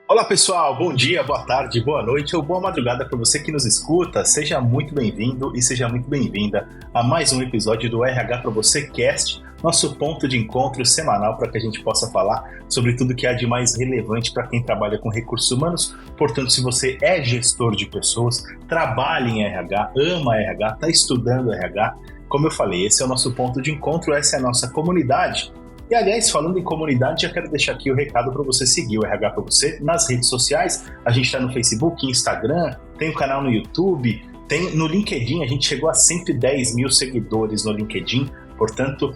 Olá pessoal, bom dia, boa tarde, boa noite ou boa madrugada para você que nos escuta. Seja muito bem-vindo e seja muito bem-vinda a mais um episódio do RH para você Cast, nosso ponto de encontro semanal para que a gente possa falar sobre tudo que há de mais relevante para quem trabalha com recursos humanos. Portanto, se você é gestor de pessoas, trabalha em RH, ama RH, está estudando RH, como eu falei, esse é o nosso ponto de encontro, essa é a nossa comunidade. E, aliás, falando em comunidade, já quero deixar aqui o recado para você seguir o RH para você nas redes sociais. A gente está no Facebook, Instagram, tem um canal no YouTube, tem no LinkedIn. A gente chegou a 110 mil seguidores no LinkedIn. Portanto,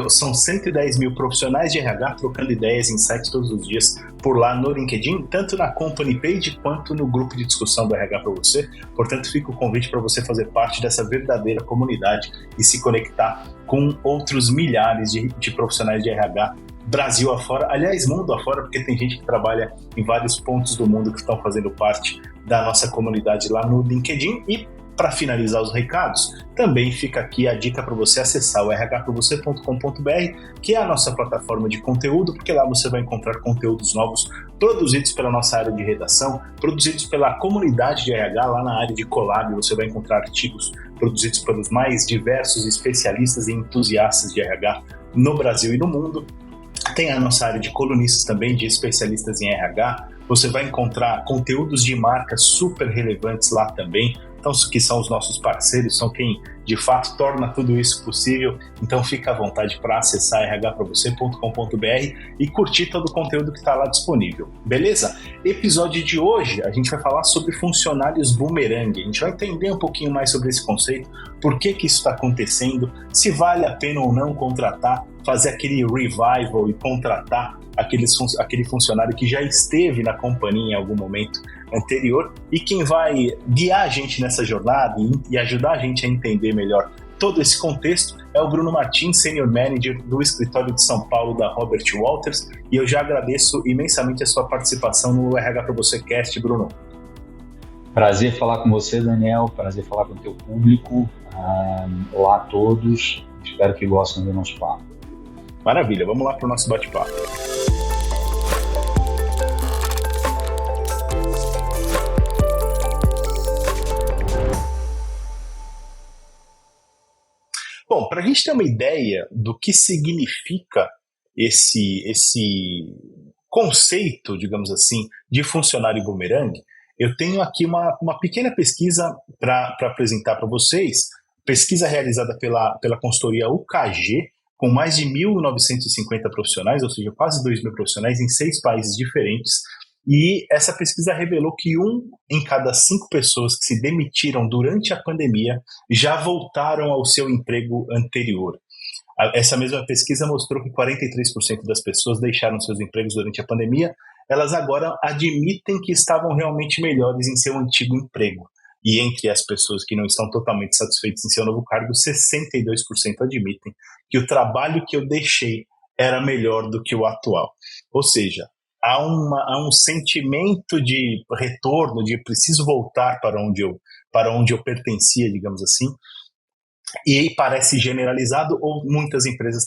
são 110 mil profissionais de RH trocando ideias, insights todos os dias por lá no LinkedIn, tanto na company page quanto no grupo de discussão do RH para você. Portanto, fica o convite para você fazer parte dessa verdadeira comunidade e se conectar com outros milhares de profissionais de RH Brasil afora, aliás, mundo afora, porque tem gente que trabalha em vários pontos do mundo que estão fazendo parte da nossa comunidade lá no LinkedIn. E para finalizar os recados, também fica aqui a dica para você acessar o rhpravocê.com.br, que é a nossa plataforma de conteúdo, porque lá você vai encontrar conteúdos novos produzidos pela nossa área de redação, produzidos pela comunidade de RH. Lá na área de Collab você vai encontrar artigos produzidos pelos mais diversos especialistas e entusiastas de RH no Brasil e no mundo. Tem a nossa área de colunistas também, de especialistas em RH. Você vai encontrar conteúdos de marcas super relevantes lá também. Então, que são os nossos parceiros, são quem de fato torna tudo isso possível. Então, fica à vontade para acessar rhpravocê.com.br e curtir todo o conteúdo que está lá disponível. Beleza? Episódio de hoje, a gente vai falar sobre funcionários boomerang. A gente vai entender um pouquinho mais sobre esse conceito, por que isso está acontecendo, se vale a pena ou não contratar, fazer aquele revival e contratar aquele funcionário que já esteve na companhia em algum momento anterior. E quem vai guiar a gente nessa jornada e ajudar a gente a entender melhor todo esse contexto é o Bruno Martins, Senior Manager do escritório de São Paulo da Robert Walters, e eu já agradeço imensamente a sua participação no RH para você Cast, Bruno. Prazer falar com você, Daniel, prazer falar com o teu público. Olá a todos, espero que gostem do nosso papo. Maravilha, vamos lá para o nosso bate-papo. Bom, para a gente ter uma ideia do que significa esse conceito, digamos assim, de funcionário boomerang, eu tenho aqui uma pequena pesquisa para apresentar para vocês, pesquisa realizada pela consultoria UKG, com mais de 1.950 profissionais, ou seja, quase 2.000 profissionais em 6 países diferentes. E essa pesquisa revelou que 1 em cada 5 pessoas que se demitiram durante a pandemia já voltaram ao seu emprego anterior. Essa mesma pesquisa mostrou que 43% das pessoas deixaram seus empregos durante a pandemia. Elas agora admitem que estavam realmente melhores em seu antigo emprego. E entre as pessoas que não estão totalmente satisfeitas em seu novo cargo, 62% admitem que o trabalho que eu deixei era melhor do que o atual. Ou seja, há um sentimento de retorno, de preciso voltar para onde eu pertencia, digamos assim, e parece generalizado, ou muitas empresas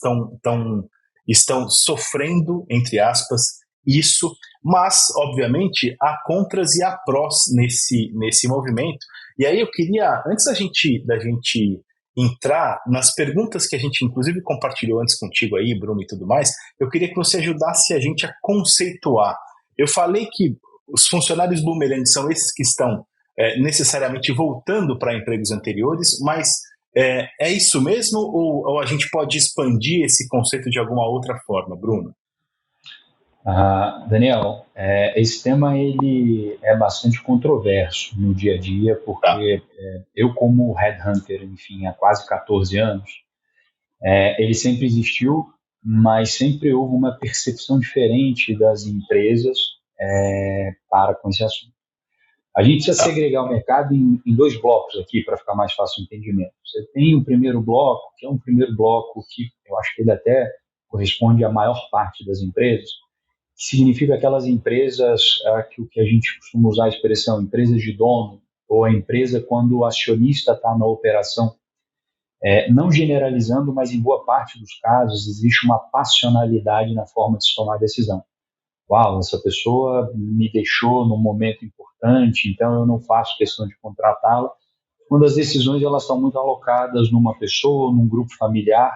estão sofrendo, entre aspas, isso, mas, obviamente, há contras e há prós nesse movimento. E aí eu queria, antes da gente entrar nas perguntas que a gente, inclusive, compartilhou antes contigo aí, Bruno, e tudo mais, eu queria que você ajudasse a gente a conceituar. Eu falei que os funcionários boomerang são esses que estão necessariamente voltando para empregos anteriores, mas é isso mesmo, ou a gente pode expandir esse conceito de alguma outra forma, Bruno? Daniel, esse tema ele é bastante controverso no dia a dia, porque eu, como headhunter, enfim, há quase 14 anos, ele sempre existiu, mas sempre houve uma percepção diferente das empresas para com esse assunto. A gente precisa segregar o mercado em 2 blocos aqui, para ficar mais fácil o entendimento. Você tem o primeiro bloco, que é um primeiro bloco que eu acho que ele até corresponde à maior parte das empresas, que significa aquelas empresas que a gente costuma usar a expressão empresas de dono, ou a empresa quando o acionista está na operação. Não generalizando, mas em boa parte dos casos existe uma passionalidade na forma de se tomar decisão. uau, essa pessoa me deixou num momento importante, então eu não faço questão de contratá-la. Quando as decisões elas estão muito alocadas numa pessoa, num grupo familiar,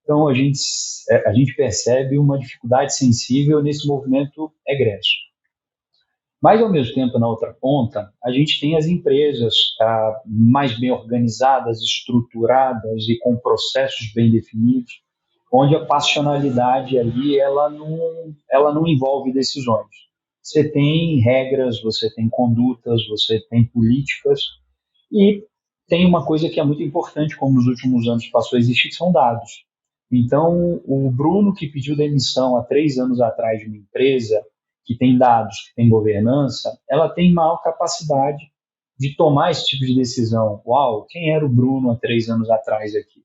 então a gente percebe uma dificuldade sensível nesse movimento egresso. Mas, ao mesmo tempo, na outra ponta, a gente tem as empresas mais bem organizadas, estruturadas e com processos bem definidos, onde a passionalidade ali ela não envolve decisões. Você tem regras, você tem condutas, você tem políticas e tem uma coisa que é muito importante, como nos últimos anos passou a existir, que são dados. Então, o Bruno, que pediu demissão há 3 anos atrás de uma empresa que tem dados, que tem governança, ela tem maior capacidade de tomar esse tipo de decisão. Uau, quem era o Bruno há 3 anos atrás aqui?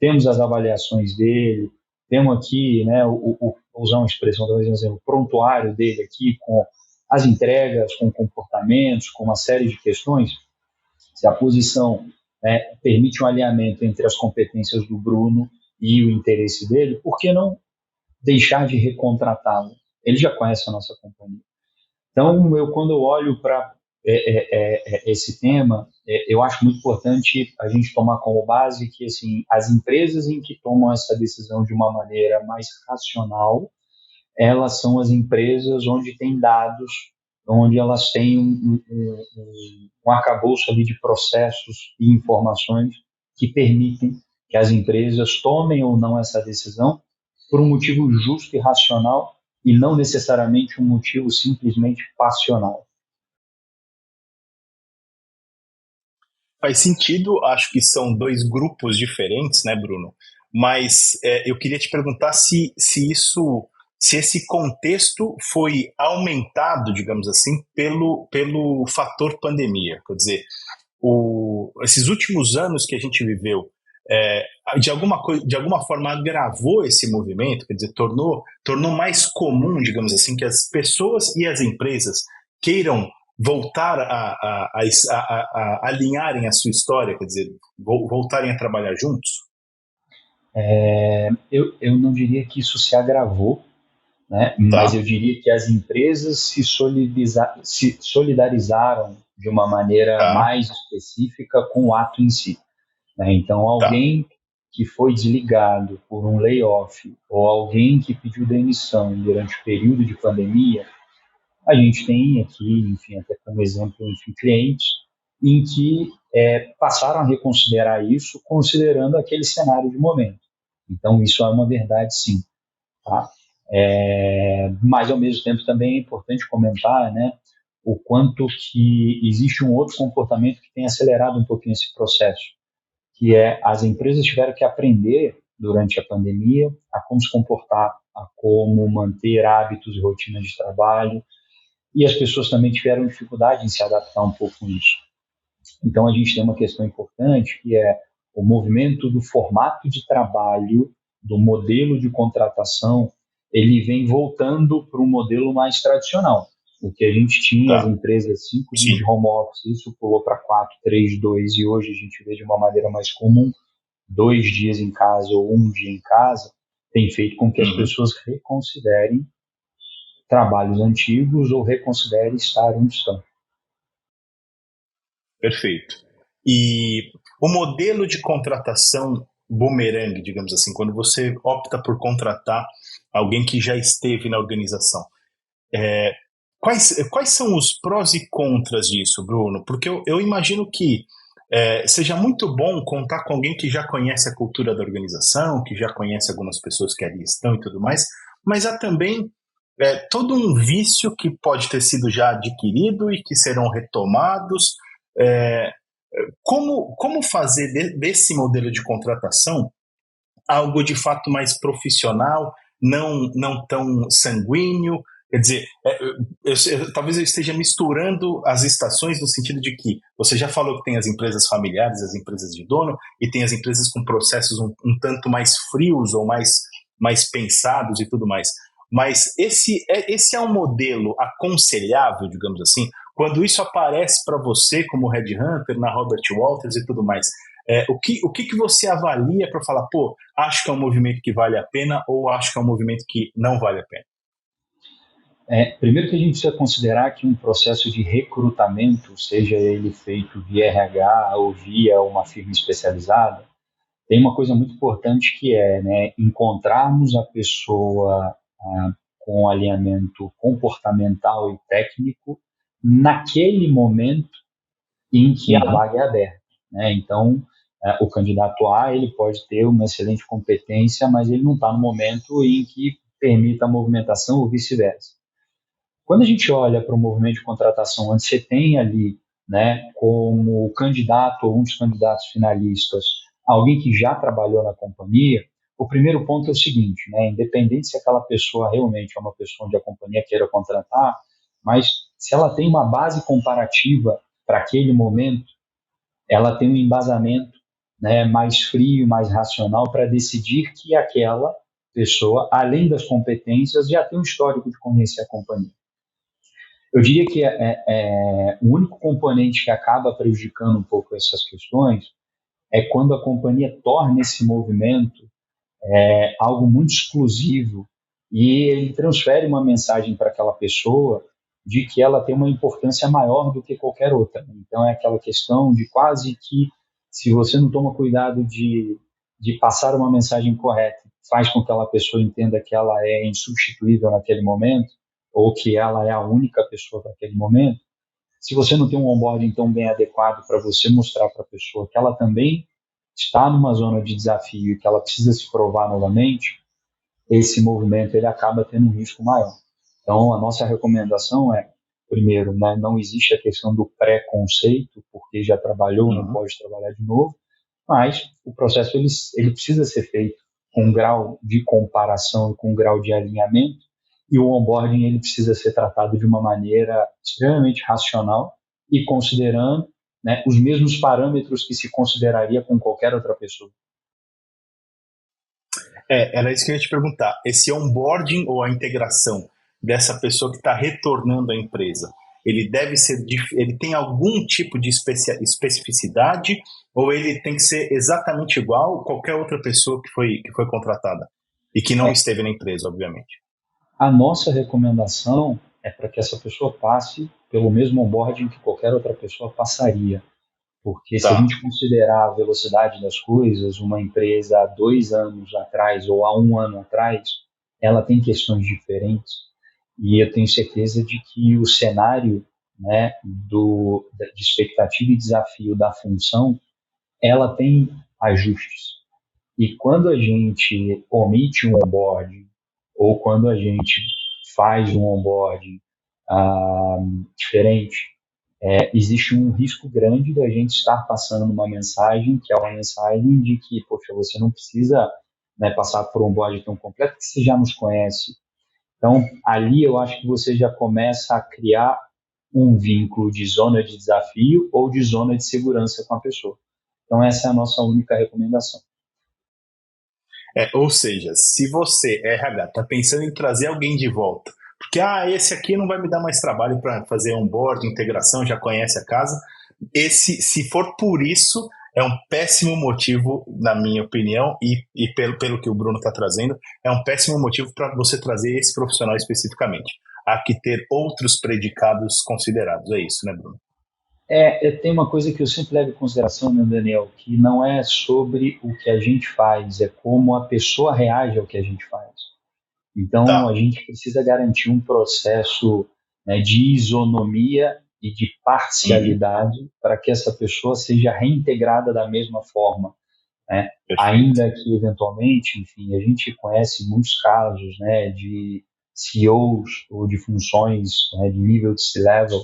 Temos as avaliações dele, temos aqui, né, vou usar uma expressão, talvez um exemplo, o prontuário dele aqui, com as entregas, com comportamentos, com uma série de questões. Se a posição permite um alinhamento entre as competências do Bruno e o interesse dele, por que não deixar de recontratá-lo? Ele já conhece a nossa companhia. Então, quando eu olho para esse tema, eu acho muito importante a gente tomar como base que assim, as empresas em que tomam essa decisão de uma maneira mais racional, elas são as empresas onde tem dados, onde elas têm um arcabouço ali de processos e informações que permitem que as empresas tomem ou não essa decisão por um motivo justo e racional e não necessariamente um motivo simplesmente passional. Faz sentido, acho que são dois grupos diferentes, né, Bruno? Mas eu queria te perguntar se esse contexto foi aumentado, digamos assim, pelo fator pandemia. Quer dizer, esses últimos anos que a gente viveu, de alguma forma agravou esse movimento, quer dizer, tornou mais comum, digamos assim, que as pessoas e as empresas queiram voltar a alinharem a sua história, quer dizer, voltarem a trabalhar juntos? Eu não diria que isso se agravou, né? Tá, Mas eu diria que as empresas se solidarizaram de uma maneira tá, mais específica com o ato em si, né? Então, tá. alguém que foi desligado por um layoff ou alguém que pediu demissão durante o período de pandemia, a gente tem aqui, enfim, até como exemplo, enfim, clientes em que passaram a reconsiderar isso, considerando aquele cenário de momento. Então, isso é uma verdade, sim. Tá? Mas, ao mesmo tempo, também é importante comentar, né, o quanto que existe um outro comportamento que tem acelerado um pouquinho esse processo, que as empresas tiveram que aprender durante a pandemia a como se comportar, a como manter hábitos e rotinas de trabalho, e as pessoas também tiveram dificuldade em se adaptar um pouco com isso. Então, a gente tem uma questão importante, que é o movimento do formato de trabalho, do modelo de contratação, ele vem voltando para um modelo mais tradicional. O que a gente tinha, as Tá. empresas 5 dias de Sim. home office, isso pulou para 4, 3, 2, e hoje a gente vê de uma maneira mais comum, 2 dias em casa ou um dia em casa, tem feito com que as Uhum. pessoas reconsiderem trabalhos antigos ou reconsiderem estar onde estão. Perfeito. E o modelo de contratação boomerang, digamos assim, quando você opta por contratar alguém que já esteve na organização, quais são os prós e contras disso, Bruno? Porque eu imagino que seja muito bom contar com alguém que já conhece a cultura da organização, que já conhece algumas pessoas que ali estão e tudo mais, mas há também todo um vício que pode ter sido já adquirido e que serão retomados. É, como fazer desse modelo de contratação algo de fato mais profissional, não tão sanguíneo? Quer dizer, talvez eu esteja misturando as estações no sentido de que você já falou que tem as empresas familiares, as empresas de dono, e tem as empresas com processos um tanto mais frios ou mais pensados e tudo mais. Mas esse é um modelo aconselhável, digamos assim, quando isso aparece para você como headhunter, na Robert Walters e tudo mais. O que você avalia para falar, pô, acho que é um movimento que vale a pena ou acho que é um movimento que não vale a pena? Primeiro que a gente precisa considerar que um processo de recrutamento, seja ele feito via RH ou via uma firma especializada, tem uma coisa muito importante que é, né, encontrarmos a pessoa com alinhamento comportamental e técnico naquele momento em que a vaga é aberta, né? Então, o candidato A ele pode ter uma excelente competência, mas ele não está no momento em que permita a movimentação ou vice-versa. Quando a gente olha para o movimento de contratação, onde você tem ali, né, como candidato ou um dos candidatos finalistas, alguém que já trabalhou na companhia, o primeiro ponto é o seguinte, né, independente se aquela pessoa realmente é uma pessoa onde a companhia queira contratar, mas se ela tem uma base comparativa para aquele momento, ela tem um embasamento, né, mais frio, mais racional para decidir que aquela pessoa, além das competências, já tem um histórico de conhecer a companhia. Eu diria que o único componente que acaba prejudicando um pouco essas questões é quando a companhia torna esse movimento algo muito exclusivo e ele transfere uma mensagem para aquela pessoa de que ela tem uma importância maior do que qualquer outra. Então, é aquela questão de quase que, se você não toma cuidado de passar uma mensagem correta, faz com que aquela pessoa entenda que ela é insubstituível naquele momento, ou que ela é a única pessoa para aquele momento. Se você não tem um onboarding tão bem adequado para você mostrar para a pessoa que ela também está numa zona de desafio e que ela precisa se provar novamente, esse movimento ele acaba tendo um risco maior. Então, a nossa recomendação é, primeiro, né, não existe a questão do pré-conceito, porque já trabalhou, não pode trabalhar de novo, mas o processo ele precisa ser feito com um grau de comparação e com um grau de alinhamento, e o onboarding ele precisa ser tratado de uma maneira extremamente racional e considerando, né, os mesmos parâmetros que se consideraria com qualquer outra pessoa. Era isso que eu ia te perguntar. Esse onboarding ou a integração dessa pessoa que está retornando à empresa, ele deve ser, ele tem algum tipo de especificidade ou ele tem que ser exatamente igual a qualquer outra pessoa que foi contratada e que não esteve na empresa, obviamente? A nossa recomendação é para que essa pessoa passe pelo mesmo onboarding que qualquer outra pessoa passaria. Porque se a gente considerar a velocidade das coisas, uma empresa há 2 anos atrás ou há 1 ano atrás, ela tem questões diferentes. E eu tenho certeza de que o cenário, né, de expectativa e desafio da função, ela tem ajustes. E quando a gente omite um onboarding, ou quando a gente faz um onboarding diferente, existe um risco grande da gente estar passando uma mensagem que é uma mensagem de que, poxa, você não precisa, né, passar por um onboarding tão completo que você já nos conhece. Então, ali eu acho que você já começa a criar um vínculo de zona de desafio ou de zona de segurança com a pessoa. Então, essa é a nossa única recomendação. Ou seja, se você, RH, está pensando em trazer alguém de volta, porque esse aqui não vai me dar mais trabalho para fazer onboarding, integração, já conhece a casa, se for por isso, é um péssimo motivo, na minha opinião, e pelo que o Bruno está trazendo, é um péssimo motivo para você trazer esse profissional especificamente. Há que ter outros predicados considerados, é isso, né, Bruno? Tem uma coisa que eu sempre levo em consideração, né, Daniel, que não é sobre o que a gente faz, é como a pessoa reage ao que a gente faz. Então, a gente precisa garantir um processo, né, de isonomia e de parcialidade para que essa pessoa seja reintegrada da mesma forma, né? Ainda que, eventualmente, enfim, a gente conhece muitos casos, né, de CEOs ou de funções, né, de nível de C-level,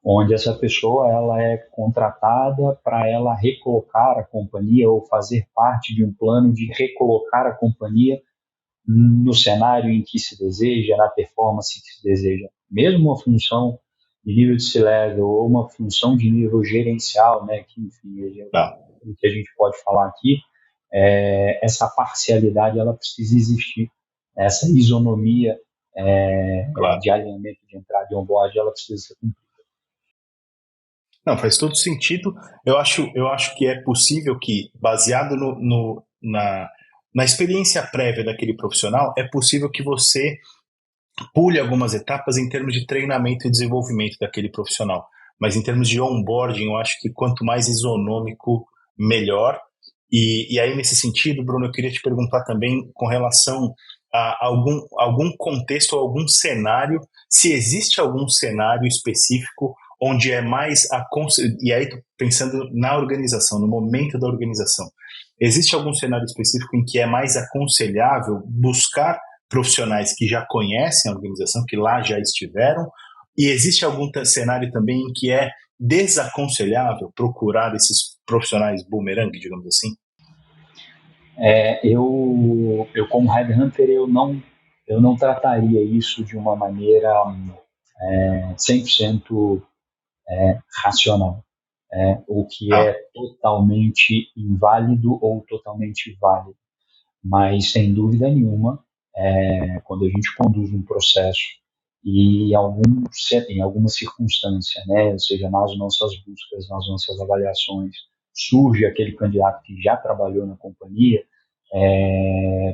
onde essa pessoa ela é contratada para ela recolocar a companhia ou fazer parte de um plano de recolocar a companhia no cenário em que se deseja, na performance que se deseja. Mesmo uma função de nível de C-level ou uma função de nível gerencial, né, que enfim, o que a gente pode falar aqui, essa parcialidade ela precisa existir, essa isonomia de alinhamento de entrada e onboard, ela precisa ser cumprida. Não, faz todo sentido. Eu acho que é possível que, baseado na experiência prévia daquele profissional, é possível que você pule algumas etapas em termos de treinamento e desenvolvimento daquele profissional. Mas em termos de onboarding, eu acho que quanto mais isonômico, melhor. E aí, nesse sentido, Bruno, eu queria te perguntar também com relação a algum contexto ou algum cenário, se existe algum cenário específico onde é mais e aí pensando na organização, no momento da organização, existe algum cenário específico em que é mais aconselhável buscar profissionais que já conhecem a organização, que lá já estiveram, e existe algum cenário também em que é desaconselhável procurar esses profissionais boomerang, digamos assim? Eu como headhunter, eu não trataria isso de uma maneira 100% racional, o que é totalmente inválido ou totalmente válido. Mas, sem dúvida nenhuma, quando a gente conduz um processo e em alguma circunstância, né, ou seja, nas nossas buscas, nas nossas avaliações, surge aquele candidato que já trabalhou na companhia,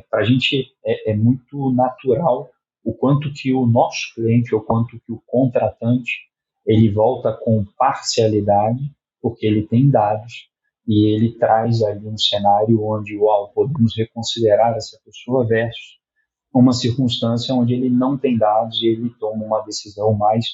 para a gente é muito natural o quanto que o nosso cliente, ou quanto que o contratante, ele volta com parcialidade, porque ele tem dados, e ele traz ali um cenário onde, podemos reconsiderar essa pessoa versus uma circunstância onde ele não tem dados e ele toma uma decisão mais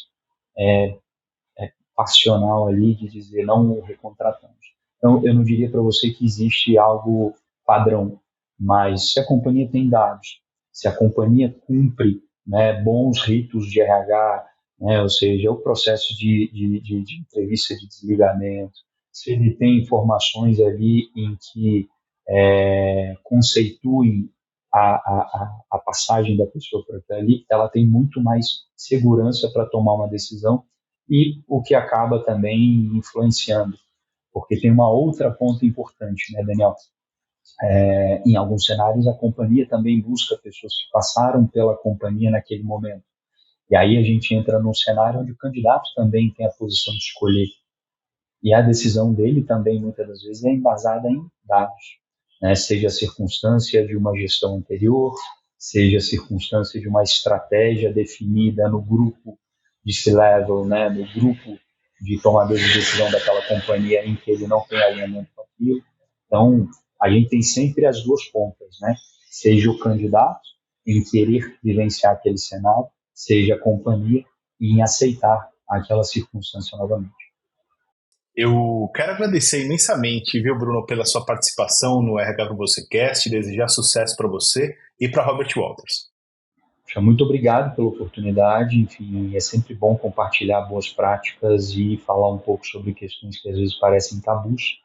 passional ali de dizer não o recontratamos. Então, eu não diria para você que existe algo padrão, mas se a companhia tem dados, se a companhia cumpre, né, bons ritos de RH, né, ou seja, o processo de entrevista de desligamento, se ele tem informações ali em que conceituem a passagem da pessoa para ali, ela tem muito mais segurança para tomar uma decisão, e o que acaba também influenciando, porque tem uma outra ponta importante, né, Daniel? Em alguns cenários, a companhia também busca pessoas que passaram pela companhia naquele momento. E aí a gente entra num cenário onde o candidato também tem a posição de escolher. E a decisão dele também, muitas das vezes, é embasada em dados, né? Seja a circunstância de uma gestão anterior, seja a circunstância de uma estratégia definida no grupo de C-level, né? No grupo de tomadores de decisão daquela companhia em que ele não tem alinhamento com aquilo. Então, a gente tem sempre as duas pontas, né? Seja o candidato em querer vivenciar aquele cenário, seja a companhia em aceitar aquela circunstância novamente. Eu quero agradecer imensamente, viu, Bruno, pela sua participação no RH para você Cast, desejar sucesso para você e para Robert Walters. Muito obrigado pela oportunidade, enfim, é sempre bom compartilhar boas práticas e falar um pouco sobre questões que às vezes parecem tabus.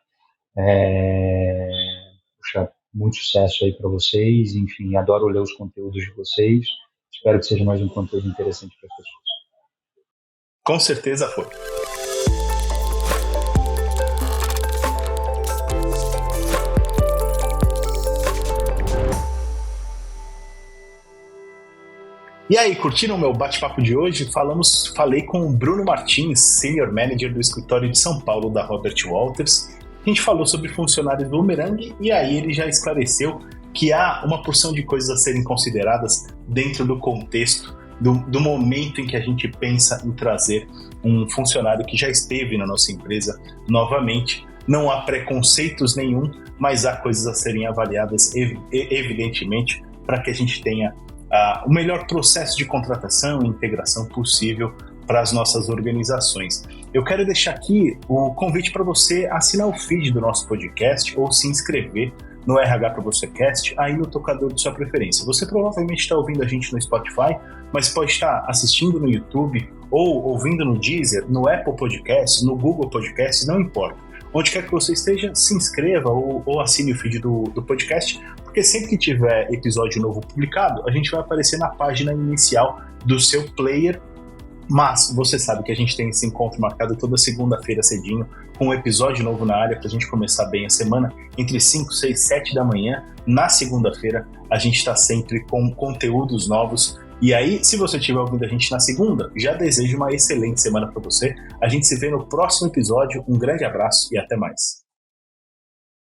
Muito sucesso aí para vocês, enfim, adoro ler os conteúdos de vocês, espero que seja mais um conteúdo interessante para as pessoas. Com certeza foi. E aí, curtiram o meu bate-papo de hoje? Falei com o Bruno Martins, Senior Manager do escritório de São Paulo da Robert Walters. A gente falou sobre funcionários boomerang e aí ele já esclareceu que há uma porção de coisas a serem consideradas dentro do contexto do momento em que a gente pensa em trazer um funcionário que já esteve na nossa empresa novamente. Não há preconceitos nenhum, mas há coisas a serem avaliadas evidentemente para que a gente tenha o melhor processo de contratação e integração possível para as nossas organizações. Eu quero deixar aqui o convite para você assinar o feed do nosso podcast ou se inscrever no RH para você Cast aí no tocador de sua preferência. Você provavelmente está ouvindo a gente no Spotify, mas pode estar assistindo no YouTube ou ouvindo no Deezer, no Apple Podcasts, no Google Podcasts, não importa. Onde quer que você esteja, se inscreva ou assine o feed do podcast, porque sempre que tiver episódio novo publicado, a gente vai aparecer na página inicial do seu player. Mas você sabe que a gente tem esse encontro marcado toda segunda-feira cedinho, com um episódio novo na área, para a gente começar bem a semana, entre 5, 6, 7 da manhã. Na segunda-feira, a gente está sempre com conteúdos novos. E aí, se você estiver ouvindo a gente na segunda, já desejo uma excelente semana para você. A gente se vê no próximo episódio. Um grande abraço e até mais.